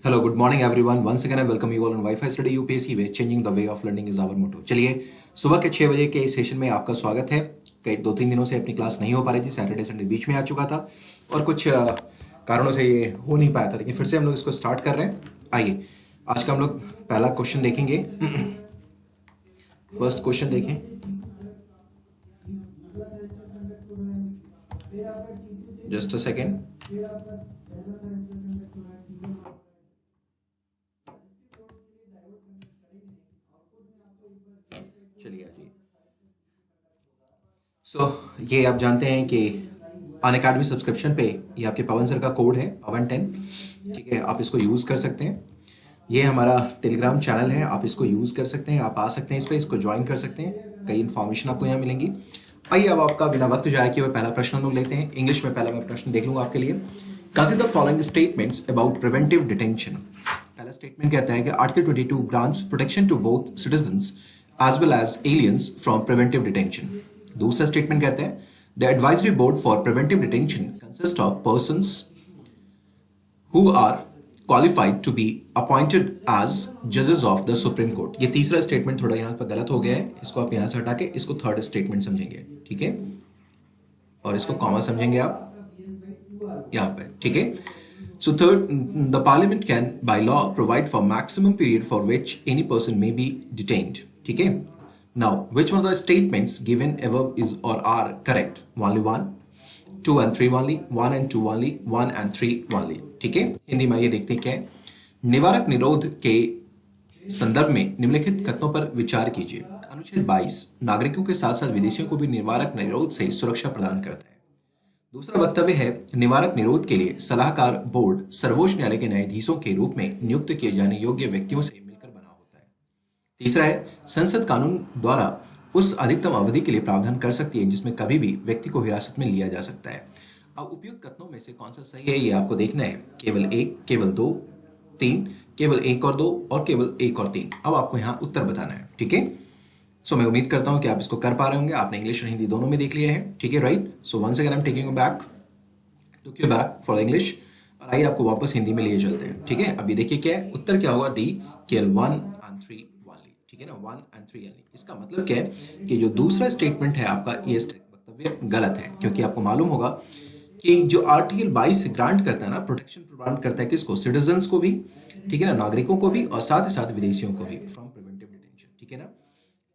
Hello, good morning everyone. Once again, I welcome you all on Wi-Fi Study UPSC way. Changing the way of learning is our motto. चलिए सुबह के 6 बजे के इस session में आपका स्वागत है। कई 2-3 दिनों से अपनी क्लास नहीं हो पा रही थी, सैटरडे संडे बीच में आ चुका था और कुछ कारणों से ये हो नहीं पाया था, लेकिन फिर से हम लोग इसको स्टार्ट कर रहे हैं। आइए आज का हम लोग पहला क्वेश्चन देखेंगे। फर्स्ट क्वेश्चन देखें। Just a second. चलिए जी। ये आप जानते हैं कि अन अकेडमी सब्सक्रिप्शन पे ये आपके पवन सर का कोड है पवन10। ठीक है, आप इसको यूज़ कर सकते हैं। ये हमारा टेलीग्राम चैनल है, आप इसको यूज़ कर सकते हैं, आप आ सकते हैं इस पर, इसको ज्वाइन कर सकते हैं। कई इन्फॉर्मेशन आपको यहाँ मिलेंगी। आइए अब आपका बिना वक्त जाए कि वह पहला प्रश्न हम लोग लेते हैं। इंग्लिश में पहला मैं प्रश्न देख लूँगा आपके लिए। Consider following statements about preventive detention. पहला स्टेटमेंट कहता है कि article 22 grants protection to both citizens as well as aliens from preventive detention. दूसरा स्टेटमेंट कहता है the advisory board for preventive detention consist of persons who are qualified to be appointed as जजेस of the supreme court. ये तीसरा statement थोड़ा यहाँ पर गलत हो गया है, इसको आप यहाँ से हटा के इसको थर्ड स्टेटमेंट समझेंगे, ठीक है, और इसको कॉमा समझेंगे आप यहाँ पर, ठीक है। So third, the parliament can by law provide for maximum period for which any person may be detained. ठीक है? Now, which one of the statements given above is or are correct? Only one, two and three only, one and two only, one and three only. ठीक है? हिंदी में ये देखते हैं क्या है? निवारक निरोध के संदर्भ में निम्नलिखित कथनों पर विचार कीजिए। अनुच्छेद 22 नागरिकों के साथ साथ विदेशियों को भी निवारक निरोध से सुरक्षा प्रदान करता है। दूसरा वक्तव्य है निवारक निरोध के लिए सलाहकार बोर्ड सर्वोच्च न्यायालय के न्यायाधीशों के रूप में नियुक्त किए जाने योग्य व्यक्तियों से मिलकर बना होता है। तीसरा है संसद कानून द्वारा उस अधिकतम अवधि के लिए प्रावधान कर सकती है जिसमें कभी भी व्यक्ति को हिरासत में लिया जा सकता है। अब उपयुक्त कथनों में से कौन सा सही है ये आपको देखना है। केवल एक, केवल दो, तीन, केवल एक और दो और केवल एक और तीन। अब आपको यहाँ उत्तर बताना है, ठीक है। मैं उम्मीद करता हूं कि आप इसको कर पा रहे होंगे। आपने इंग्लिश और हिंदी दोनों में देख लिया है, ठीक है, right. Once again I am taking you back, took you back for English, और आइए आपको वापस हिंदी में लिए चलते हैं, ठीक है। अभी देखिए क्या है उत्तर, क्या होगा, डी, केवल 1 एंड 3 ओनली, ठीक है ना, 1 एंड 3 ओनली। इसका मतलब क्या है कि जो दूसरा स्टेटमेंट है आपका, ये वक्तव्य गलत है, क्योंकि आपको मालूम होगा कि जो आर्टिकल 22 ग्रांट करता है ना, प्रोटेक्शन प्रदान करता है किसको, सिटीजन्स को भी, ठीक है ना, नागरिकों को भी, और साथ ही साथ विदेशियों को भी, फ्रॉम प्रिवेंटिव डिटेंशन, ठीक है ना।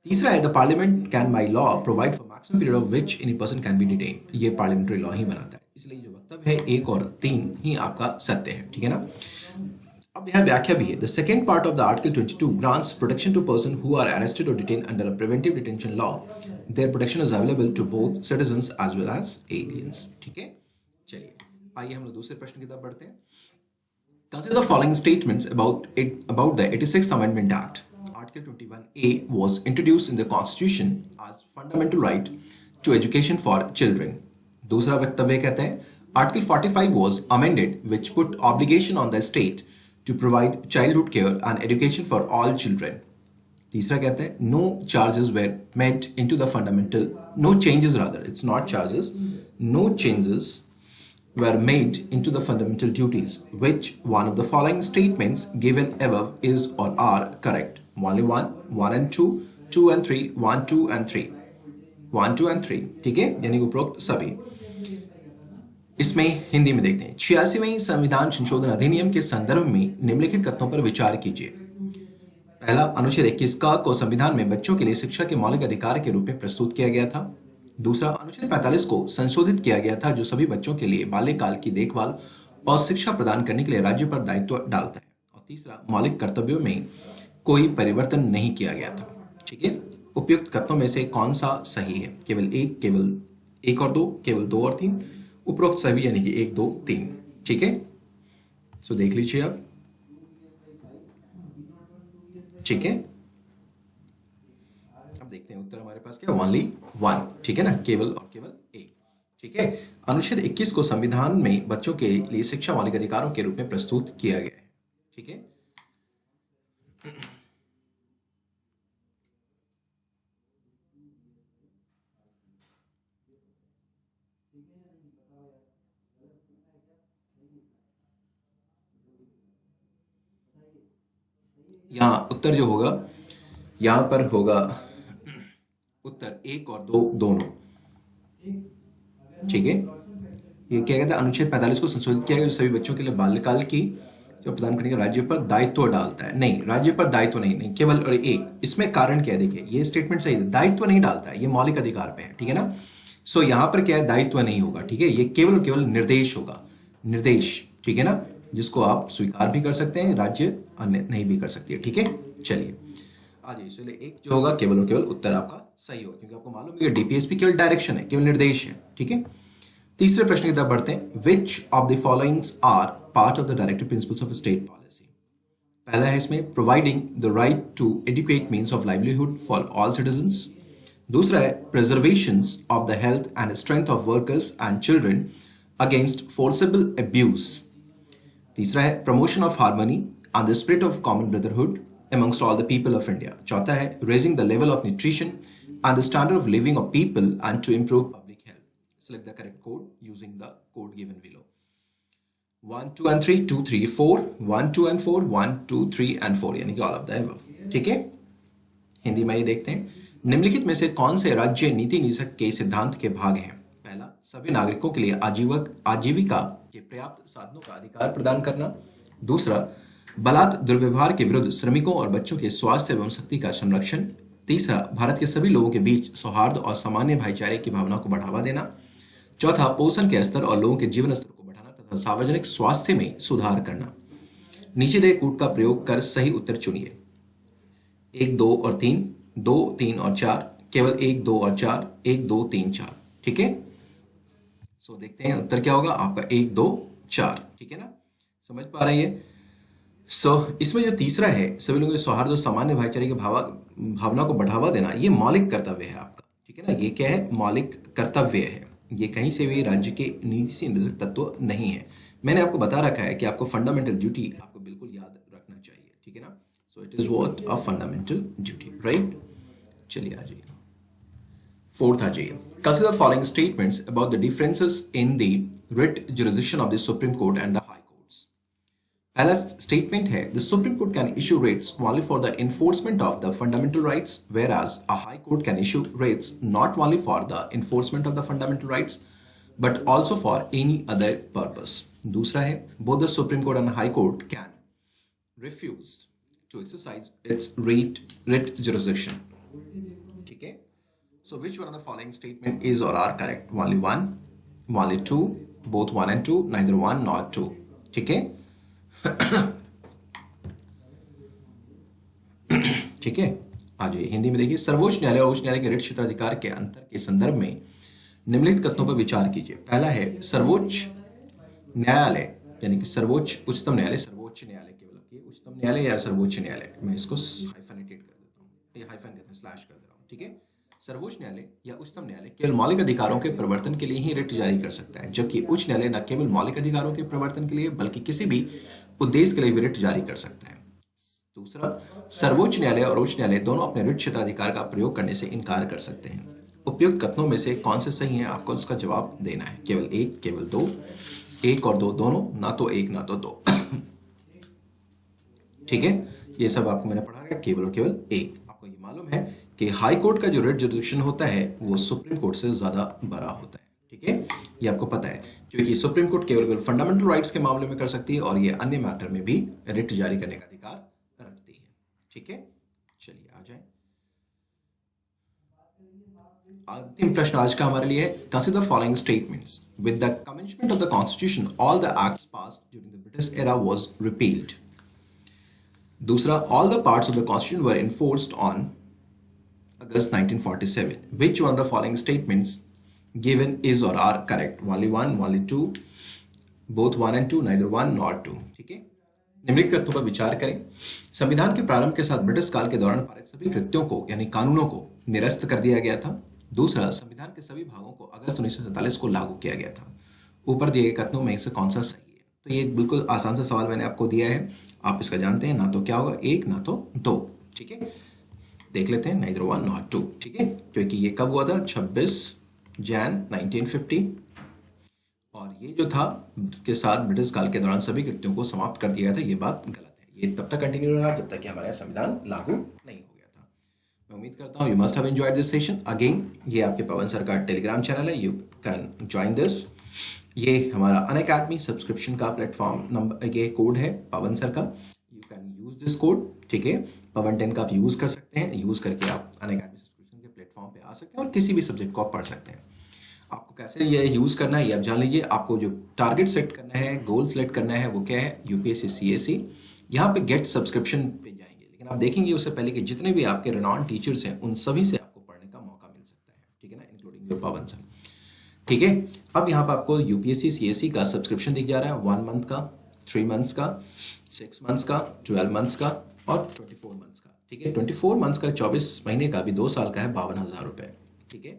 तीसरा है the parliament can by law provide for maximum period of which any person can be detain. ये पार्लियामेंट्री लॉ ही बनाता है, इसलिए जो वक्तव्य है एक और तीन ही आपका सत्य है, ठीक है ना। अब यहाँ व्याख्या भी है। The second part of the article 22 grants protection to person who are arrested or detain under a preventive detention law. Their protection is available to both citizens as well as aliens, ठीक है। चलिए आइए हम लोग दूसरे प्रश्न की तरफ बढ़ते हैं। Consider the following statements about the 86th Amendment Act. Article 21A was introduced in the Constitution as fundamental right to education for children. दूसरा वक्तव्य कहता है Article 45 was amended which put obligation on the state to provide childhood care and education for all children. तीसरा कहता है no charges were made into the fundamental, no changes rather, it's not charges, no changes were made into the fundamental duties. Which one of the following statements given above is or are correct? Only one, one and two, two and three, one, two and three, one, two and three, ठीक है, यानी उपरोक्त सभी। इसमें हिंदी में देखते हैं। 86वें संविधान संशोधन अधिनियम के संदर्भ में निम्नलिखित कथनों पर विचार कीजिए। पहला, अनुच्छेद 21 का को संविधान में बच्चों के लिए शिक्षा के मौलिक अधिकार के रूप में प्रस्तुत किया गया था। दूसरा, अनुच्छेद 45 को संशोधित किया गया था जो सभी बच्चों के लिए बाल्यकाल की देखभाल और शिक्षा प्रदान करने के लिए राज्य पर दायित्व डालता है। और तीसरा, मौलिक कर्तव्यों में कोई परिवर्तन नहीं किया गया था, ठीक है। उपयुक्त कथनों में से कौन सा सही है? केवल एक और दो, केवल दो और तीन, उपरोक्त सभी यानी कि एक, दो, तीन, ठीक है। देख लीजिए आप, ठीक है। अब देखते हैं उत्तर हमारे पास क्या, ओनली वन, ठीक है ना, केवल और केवल एक, ठीक है। अनुच्छेद 21 को संविधान में बच्चों के लिए शिक्षा मौलिक अधिकारों के रूप में प्रस्तुत किया गया है, ठीक है। यहाँ उत्तर जो होगा, यहाँ पर होगा उत्तर 1 और 2 दोनों। ठीक है, ये क्या कहता है, अनुच्छेद 45 को संशोधित किया गया जो सभी बच्चों के लिए बाल्यकाल की जो प्रदान करने का राज्य पर दायित्व डालता है। नहीं, राज्य पर दायित्व नहीं, केवल और एक। इसमें कारण क्या है, देखिए ये स्टेटमेंट सही है, दायित्व नहीं डालता है, ये मौलिक अधिकार पे है। ठीक है ना, सो यहाँ पर क्या है, दायित्व नहीं होगा। ठीक है, ये केवल और केवल निर्देश होगा, निर्देश। ठीक है ना, जिसको आप स्वीकार भी कर सकते हैं, राज्य अन्य नहीं भी कर सकती है। ठीक है, चलिए आ जाइए। चलिए एक जो होगा केवल और केवल उत्तर आपका सही होगा, क्योंकि आपको मालूम है कि डीपीएसपी केवल डायरेक्शन है, केवल निर्देश है। ठीक है, तीसरे प्रश्न की तरफ बढ़ते हैं। Which of the followings are part of the directive principles of state policy. पहला है इसमें providing the right to educate means of livelihood for all citizens. दूसरा है preservation of the health and strength of workers and children against forcible abuse. तीसरा है promotion of harmony and the spirit of common brotherhood amongst all the people of India. चौथा है raising the level of nutrition and the standard of living of people and to improve public health. Select the correct code using the code given below. 1, 2 and 3, 2, 3, 4, 1, 2 and 4, 1, 2, 3 and 4, यानी कि all of the above. ठीक है, हिंदी में ये देखते हैं। निम्नलिखित में से कौन से राज्य नीति निषेध के सिद्धांत के भाग हैं। पहला, सभी नागरिकों के लिए आजीविका के पर्याप्त साधनों का अधिकार प्रदान करना। दूसरा, बलात् दुर्व्यवहार के विरुद्ध श्रमिकों और बच्चों के स्वास्थ्य एवं शक्ति का संरक्षण। तीसरा, भारत के सभी लोगों के बीच सौहार्द और सामान्य भाईचारे की भावना को बढ़ावा देना। चौथा, पोषण के स्तर और लोगों के जीवन स्तर को बढ़ाना तथा सार्वजनिक स्वास्थ्य में सुधार करना। नीचे दिए कूट का प्रयोग कर सही उत्तर चुनिए। 1, 2 और 3, 2, 3 और 4, केवल 1, 2 और 4, 1, 2, 3, 4। ठीक है, सो देखते हैं उत्तर क्या होगा आपका, 1, 2, 4। ठीक है ना, समझ पा रही है। इसमें जो तीसरा है, सभी लोगों के सौहार्द और सामान्य भाईचारे की भावना को बढ़ावा देना, ये मौलिक कर्तव्य है आपका। ठीक है ना, ये क्या है, मौलिक कर्तव्य है। ये कहीं से भी राज्य के नीति से निर्धारित तत्व नहीं है। मैंने आपको बता रखा है कि आपको फंडामेंटल ड्यूटी आपको बिल्कुल याद रखना चाहिए। ठीक है ना, so it is what a fundamental duty, right. चलिए आ जाइए, फोर्थ आ जाइए। Consider following statements about the differences in the writ jurisdiction of the supreme court and the high courts. पहला स्टेटमेंट है, the supreme court can issue rates only for the enforcement of the fundamental rights, whereas a high court can issue rates not only for the enforcement of the fundamental rights but also for any other purpose. दूसरा है, both the Supreme Court and High Court can refuse to exercise its writ jurisdiction. ठीक है, so which one of the following statement is or are correct? Only one, only two, both one and two, neither one nor two. ठीक है, ठीक है, आ जाइए हिंदी में देखिए। सर्वोच्च न्यायालय और उच्च न्यायालय के रिट क्षेत्राधिकार के अंतर के संदर्भ में निम्नलिखित कथनों पर विचार कीजिए। पहला है, सर्वोच्च न्यायालय यानी कि सर्वोच्च उच्चतम न्यायालय, सर्वोच्च न्यायालय केवल उच्चतम न्यायालय या सर्वोच्च न्यायालय, मैं इसको हाइफनेटेड कर देता हूँ, ये हाइफन कहते हैं, स्लैश कर दे रहा हूँ। ठीक है, सर्वोच्च न्यायालय या उच्चतम न्यायालय केवल मौलिक अधिकारों के प्रवर्तन के लिए ही रिट जारी कर सकता है, जबकि उच्च न्यायालय न केवल मौलिक अधिकारों के प्रवर्तन के लिए बल्कि किसी भी उद्देश्य के लिए भी रिट जारी कर सकता है। दूसरा, सर्वोच्च न्यायालय और उच्च न्यायालय दोनों अपने रिट क्षेत्राधिकार का प्रयोग करने से इनकार कर सकते हैं। उपयुक्त कथनों में से कौन से सही हैं, आपको उसका जवाब देना है। केवल एक, केवल दो, एक और दो दोनों, ना तो एक ना तो दो। ठीक है, ये सब आपको मैंने पढ़ा है, केवल और केवल एक। आपको ये मालूम है कि हाई कोर्ट का जो रिट जुरिसडिक्शन होता है वो सुप्रीम कोर्ट से ज्यादा बड़ा होता है। ठीक है, ये आपको पता है, क्योंकि सुप्रीम कोर्ट केवल फंडामेंटल राइट्स के मामले में कर सकती है और ये अन्य मैटर में भी रिट जारी करने का अधिकार रखती है। ठीक है, चलिए आ जाए। अंतिम प्रश्न आज का हमारे लिए है, consider following statements. With the commencement of the constitution all the acts passed during the British era was repealed. दूसरा, all the parts of the constitution were enforced on August 1947. Which one of the following statements given is or are correct? Only one, only two, both one and two, neither one nor two. ठीक है, निम्नलिखित तथ्यों पर विचार करें। संविधान के प्रारंभ के साथ ब्रिटिश काल के दौरान पारित सभी कृत्यों को यानी कानूनों को निरस्त कर दिया गया था। दूसरा, संविधान के सभी भागों को अगस्त 1947 को लागू किया गया था। ऊपर दिए गए कथनों में से कौन सा सही है? तो ये बिल्कुल आसान सा सवाल मैंने आपको दिया है, आप इसका जानते हैं, ना तो क्या होगा एक, ना तो दो। ठीक है, देख लेते हैं, neither one nor two। ठीक है, क्योंकि ये कब हुआ था, 26 जैन 1950, और ये जो था के साथ ब्रिटिश काल के दौरान सभी कृत्यों को समाप्त कर दिया था, ये बात गलत है, ये तब तक कंटिन्यू रहा जब तक कि हमारा संविधान लागू नहीं हो गया था। मैं उम्मीद करता हूँ you must have enjoyed this session. Again ये आपके पवन सर का टेलीग्राम चैनल है, यू कैन ज्वाइन दिस। ये हमारा अनअकैडमी सब्सक्रिप्शन का प्लेटफॉर्म नंबर, ये कोड है पवन सर का, you can use this code. ठीक है, पवन 10 का आप यूज कर सकते हैं, यूज करके आप अनअकैडमी सब्सक्रिप्शन के प्लेटफॉर्म पे आ सकते हैं और किसी भी सब्जेक्ट को आप पढ़ सकते हैं। आपको कैसे ये यूज करना है ये आप जान लीजिए। आपको जो टारगेट सेट करना है, गोल सेलेक्ट करना है, वो क्या है, यूपीएससी सीएससी। यहाँ पे गेट सब्सक्रिप्शन पे जाएंगे, लेकिन आप देखेंगे उससे पहले कि जितने भी आपके रेनॉन्ड टीचर्स हैं उन सभी से आपको पढ़ने का मौका मिल सकता है। ठीक है ना, इंक्लूडिंग योर पवन सर। ठीक है, अब यहाँ पर आपको यूपीएससी सीएससी का सब्सक्रिप्शन दिख जा रहा है 1 मंथ का, 3 मंथ्स का, 6 मंथ्स का, 12 मंथ्स का और 24 मंथ्स का। ठीक है, 24 मंथ्स का 24 महीने का भी 2 साल का है 52,000 रुपये। ठीक है,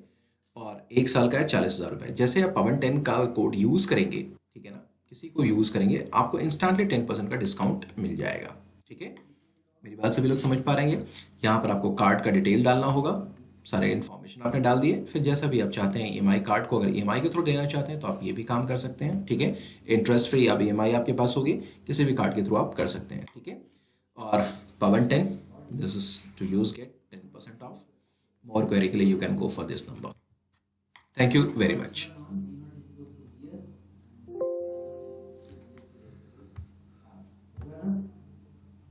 और 1 साल का है 40,000 रुपये। जैसे आप पवन 10 का कोड यूज़ करेंगे, ठीक है ना, किसी को यूज़ करेंगे, आपको इंस्टेंटली 10% का डिस्काउंट मिल जाएगा। ठीक है, मेरी बात सभी लोग समझ पा रहे हैं। यहाँ पर आपको कार्ड का डिटेल डालना होगा, सारे इन्फॉर्मेशन आपने डाल दिए। फिर जैसा भी आप चाहते हैं ईएमआई कार्ड को, अगर ईएमआई के थ्रू देना चाहते हैं तो आप ये भी काम कर सकते हैं। ठीक है, इंटरेस्ट फ्री अब ईएमआई आपके पास होगी, किसी भी कार्ड के थ्रू आप कर सकते हैं। ठीक है, और Pawan 10 this is to use get 10% off. More query के लिए you can go for this number. Thank you very much.